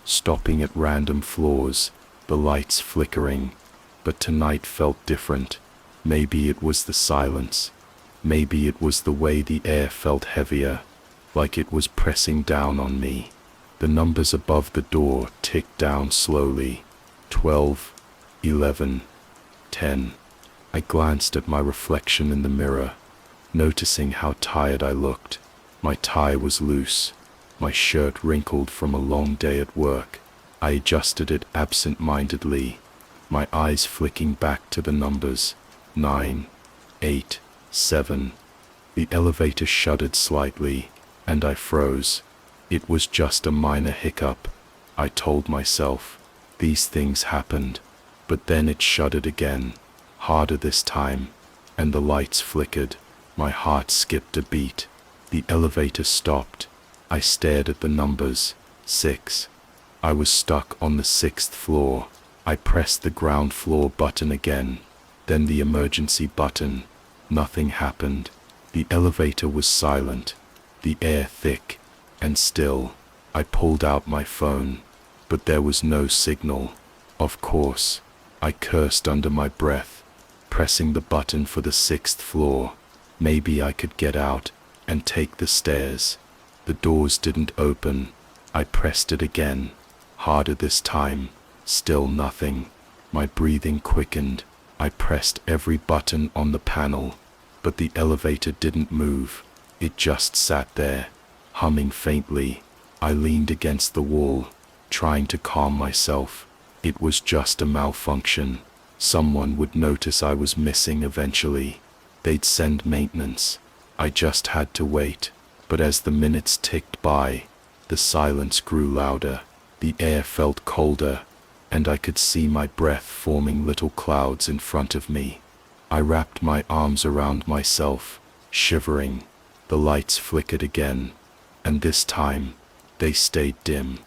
stopping at random floors, the lights flickering, but tonight felt different. Maybe it was the silence. Maybe it was the way the air felt heavier, like it was pressing down on me. The numbers above the door ticked down slowly. 12, 11, 10. I glanced at my reflection in the mirror, noticing how tired I looked. My tie was loose, my shirt wrinkled from a long day at work. I adjusted it absent-mindedly, my eyes flicking back to the numbers. 9, 8, 7. The elevator shuddered slightly, and I froze. It was just a minor hiccup, I told myself. These things happened. But then it shuddered again, harder this time, and the lights flickered. My heart skipped a beat. The elevator stopped. I stared at the numbers. 6. I was stuck on the 6th floor. I pressed the ground floor button again, then the emergency button. Nothing happened. The elevator was silent, the air thick and still. I pulled out my phone, but there was no signal. Of course, I cursed under my breath, pressing the button for the 6th floor. Maybe I could get out and take the stairs. The doors didn't open. I pressed it again, harder this time. Still nothing. My breathing quickened. I pressed every button on the panel, but the elevator didn't move. It just sat there, humming faintly. I leaned against the wall, trying to calm myself. It was just a malfunction. Someone would notice I was missing eventually. They'd send maintenance. I just had to wait. But as the minutes ticked by, the silence grew louder. The air felt colder, and I could see my breath forming little clouds in front of me. I wrapped my arms around myself, shivering. The lights flickered again, and this time, they stayed dim.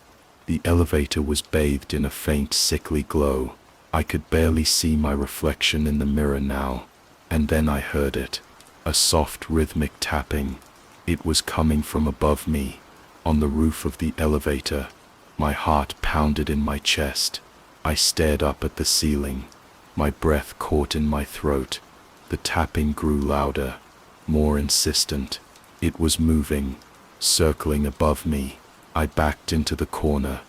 The elevator was bathed in a faint, sickly glow. I could barely see my reflection in the mirror now, and then I heard it. A soft, rhythmic tapping. It was coming from above me, on the roof of the elevator. My heart pounded in my chest. I stared up at the ceiling. My breath caught in my throat. The tapping grew louder, more insistent. It was moving, circling above me. I backed into the corner,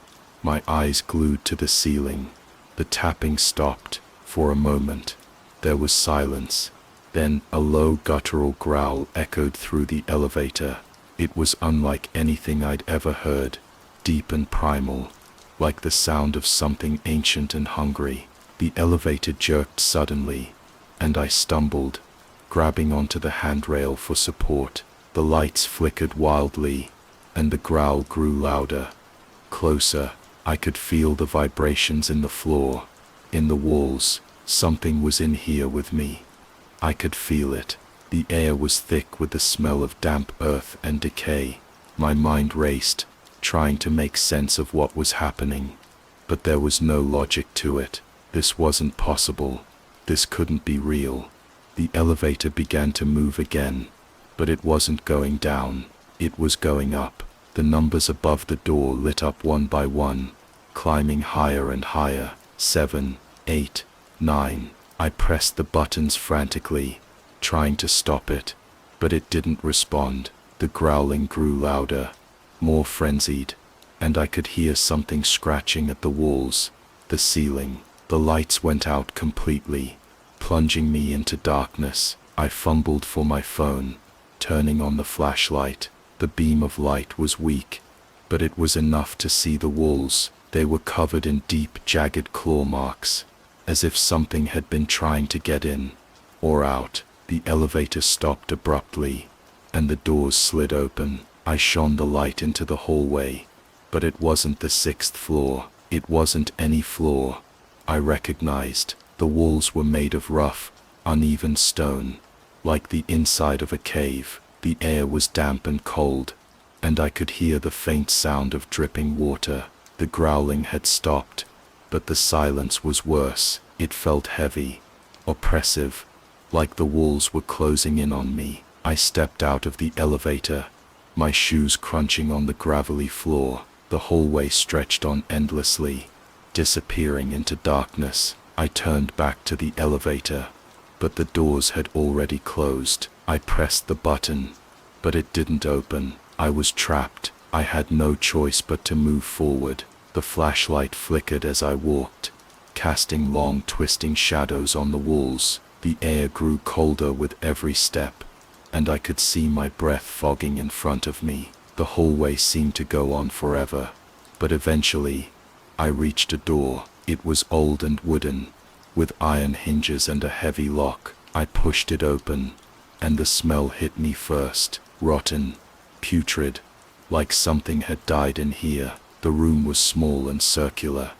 my eyes glued to the ceiling. The tapping stopped. For a moment, there was silence. Then a low guttural growl echoed through the elevator. It was unlike anything I'd ever heard, deep and primal, like the sound of something ancient and hungry. The elevator jerked suddenly, and I stumbled, grabbing onto the handrail for support. The lights flickered wildly, and the growl grew louder. Closer, I could feel the vibrations in the floor, in the walls. Something was in here with me. I could feel it. The air was thick with the smell of damp earth and decay. My mind raced, trying to make sense of what was happening. But there was no logic to it. This wasn't possible. This couldn't be real. The elevator began to move again, but it wasn't going down. It was going up. The numbers above the door lit up one by one, climbing higher and higher. 7, 8, 9. I pressed the buttons frantically, trying to stop it, but it didn't respond. The growling grew louder, more frenzied, and I could hear something scratching at the walls, the ceiling. The lights went out completely, plunging me into darkness. I fumbled for my phone, turning on the flashlight. The beam of light was weak, but it was enough to see the walls. They were covered in deep, jagged claw marks, as if something had been trying to get in or out. The elevator stopped abruptly, and the doors slid open. I shone the light into the hallway, but it wasn't the 6th floor. It wasn't any floor I recognized. The walls were made of rough, uneven stone, like the inside of a cave. The air was damp and cold, and I could hear the faint sound of dripping water. The growling had stopped, but the silence was worse. It felt heavy, oppressive, like the walls were closing in on me. I stepped out of the elevator, my shoes crunching on the gravelly floor. The hallway stretched on endlessly, disappearing into darkness. I turned back to the elevator, but the doors had already closed. I pressed the button, but it didn't open. I was trapped. I had no choice but to move forward. The flashlight flickered as I walked, casting long, twisting shadows on the walls. The air grew colder with every step, and I could see my breath fogging in front of me. The The hallway seemed to go on forever, but eventually, I reached a door. It was old and wooden, with iron hinges and a heavy lock. I pushed it open, and the smell hit me first. Rotten, putrid, like something had died in here. The room was small and circular,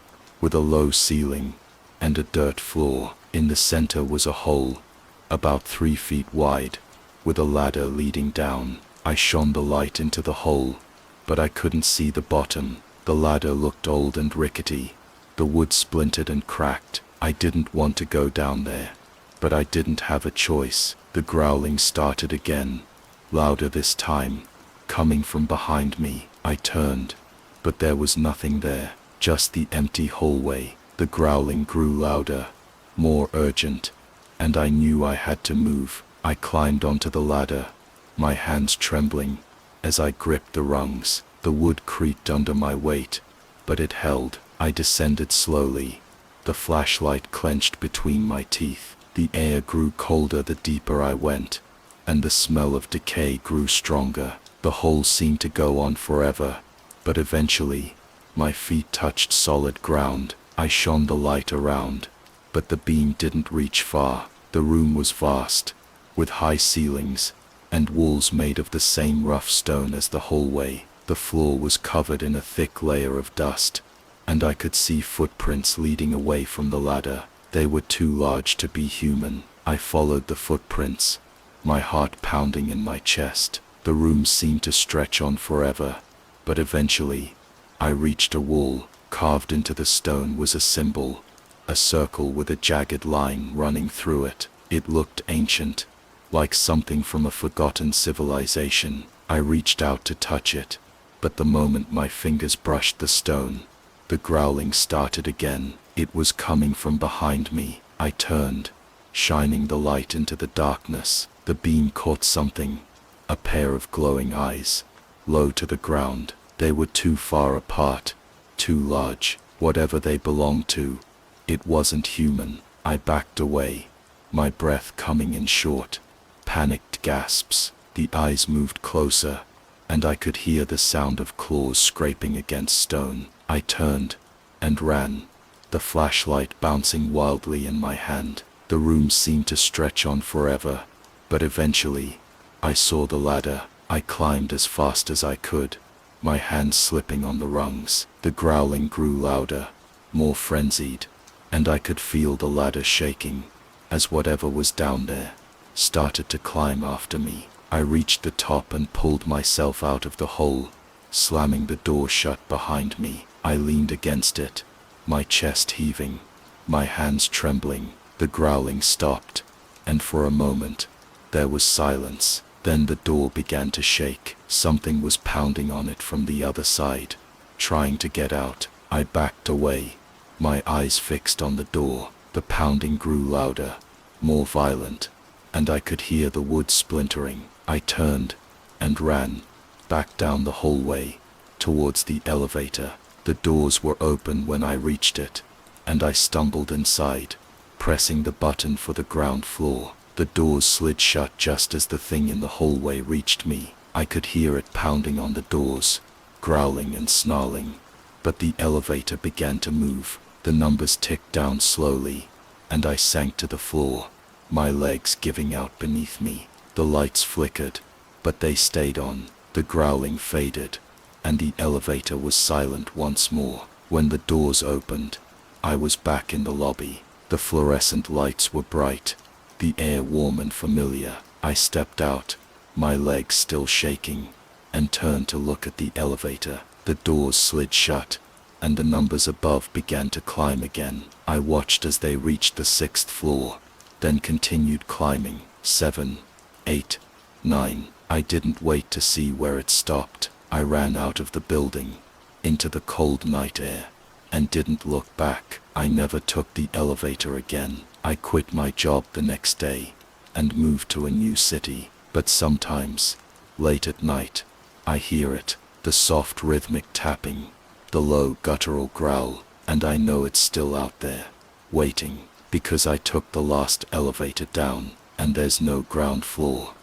with a low ceiling and a dirt floor. In the center was a hole, about 3 feet wide, with a ladder leading down. I shone the light into the hole, but I couldn't see the bottom. The ladder looked old and rickety. The wood splintered and cracked. I didn't want to go down there, but I didn't have a choice. The growling started again, louder this time, coming from behind me. I turned, but there was nothing there, just the empty hallway. The growling grew louder, more urgent, and I knew I had to move. I climbed onto the ladder, my hands trembling as I gripped the rungs. The wood creaked under my weight, but it held. I descended slowly, the flashlight clenched between my teeth. The air grew colder the deeper I went, and the smell of decay grew stronger. The hole seemed to go on forever, but eventually, my feet touched solid ground. I shone the light around, but the beam didn't reach far. The room was vast, with high ceilings, and walls made of the same rough stone as the hallway. The floor was covered in a thick layer of dust, and I could see footprints leading away from the ladder. They were too large to be human. I followed the footprints, my heart pounding in my chest. The room seemed to stretch on forever, but eventually, I reached a wall. Carved into the stone was a symbol, a circle with a jagged line running through it. It looked ancient, like something from a forgotten civilization. I reached out to touch it, but the moment my fingers brushed the stone, the growling started again. It was coming from behind me. I turned, shining the light into the darkness. The beam caught something, a pair of glowing eyes, low to the ground. They were too far apart, too large. Whatever they belonged to, it wasn't human. I backed away, my breath coming in short, panicked gasps. The eyes moved closer, and I could hear the sound of claws scraping against stone. I turned and ran, the flashlight bouncing wildly in my hand. The room seemed to stretch on forever, but eventually, I saw the ladder. I climbed as fast as I could, my hands slipping on the rungs. The growling grew louder, more frenzied, and I could feel the ladder shaking as whatever was down there started to climb after me. I reached the top and pulled myself out of the hole, slamming the door shut behind me. I leaned against it, my chest heaving, my hands trembling. The growling stopped, and for a moment, there was silence. Then the door began to shake. Something was pounding on it from the other side, trying to get out. I backed away, my eyes fixed on the door. The pounding grew louder, more violent, and I could hear the wood splintering. I turned and ran, back down the hallway, towards the elevator. The doors were open when I reached it, and I stumbled inside, pressing the button for the ground floor. The doors slid shut just as the thing in the hallway reached me. I could hear it pounding on the doors, growling and snarling, but the elevator began to move. The numbers ticked down slowly, and I sank to the floor, my legs giving out beneath me. The lights flickered, but they stayed on. The growling faded, and the elevator was silent once more. When the doors opened, I was back in the lobby. The fluorescent lights were bright, the air warm and familiar. I stepped out, my legs still shaking, and turned to look at the elevator. The doors slid shut, and the numbers above began to climb again. I watched as they reached the 6th floor, then continued climbing. 7, 8, 9. I didn't wait to see where it stopped. I ran out of the building, into the cold night air, and didn't look back. I never took the elevator again. I quit my job the next day, and moved to a new city. But sometimes, late at night, I hear it, the soft rhythmic tapping, the low guttural growl, and I know it's still out there, waiting, because I took the last elevator down, and there's no ground floor.